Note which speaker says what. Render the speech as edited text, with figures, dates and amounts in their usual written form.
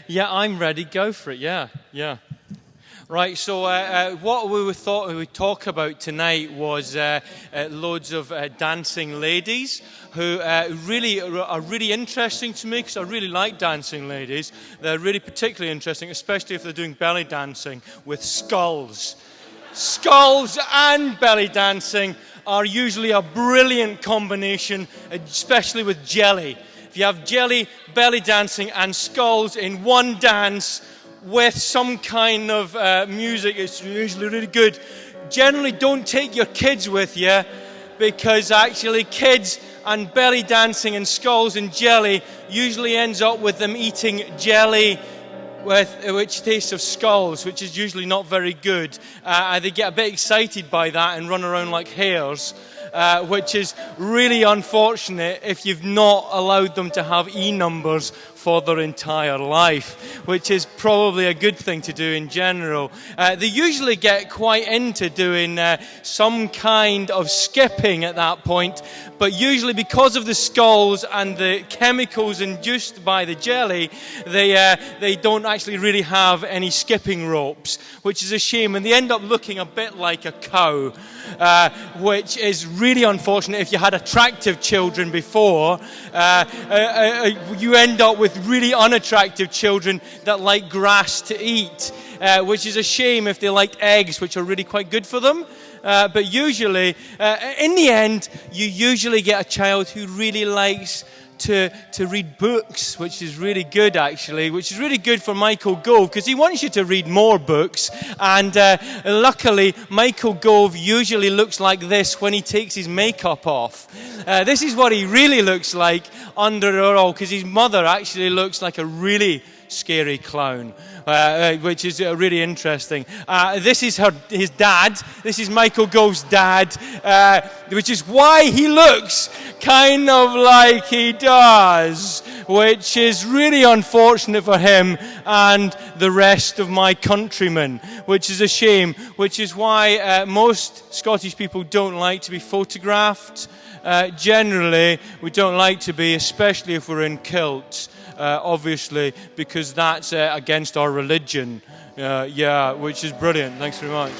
Speaker 1: Yeah, I'm ready. Go for it. Yeah, yeah. Right, so what we thought we would talk about tonight was loads of dancing ladies who really are really interesting to me because I really like dancing ladies. They're really particularly interesting, especially if they're doing belly dancing with skulls. Skulls and belly dancing are usually a brilliant combination, especially with jelly. If you have jelly, belly dancing, and skulls in one dance with some kind of music, it's usually really good. Generally, don't take your kids with you because actually kids and belly dancing and skulls and jelly usually ends up with them eating jelly which tastes of skulls, which is usually not very good. They get a bit excited by that and run around like hares, which is really unfortunate if you've not allowed them to have E-numbers for their entire life, which is probably a good thing to do in general. They usually get quite into doing some kind of skipping at that point, but usually because of the skulls and the chemicals induced by the jelly, they don't actually really have any skipping ropes, which is a shame, and they end up looking a bit like a cow, which is really unfortunate. If you had attractive children before, you end up with really unattractive children that like grass to eat, which is a shame if they liked eggs, which are really quite good for them. But usually, in the end, you usually get a child who really likes to read books, which is really good actually, which is really good for Michael Gove because he wants you to read more books, and luckily Michael Gove usually looks like this when he takes his makeup off. This is what he really looks like under it all, because his mother actually looks like a really scary clown, which is really interesting. This is his dad. This is Michael Gove's dad, which is why he looks kind of like he does, which is really unfortunate for him and the rest of my countrymen, which is a shame, which is why most Scottish people don't like to be photographed. Generally, we don't like to be, especially if we're in kilts. Obviously, because that's against our religion. Which is brilliant. Thanks very much.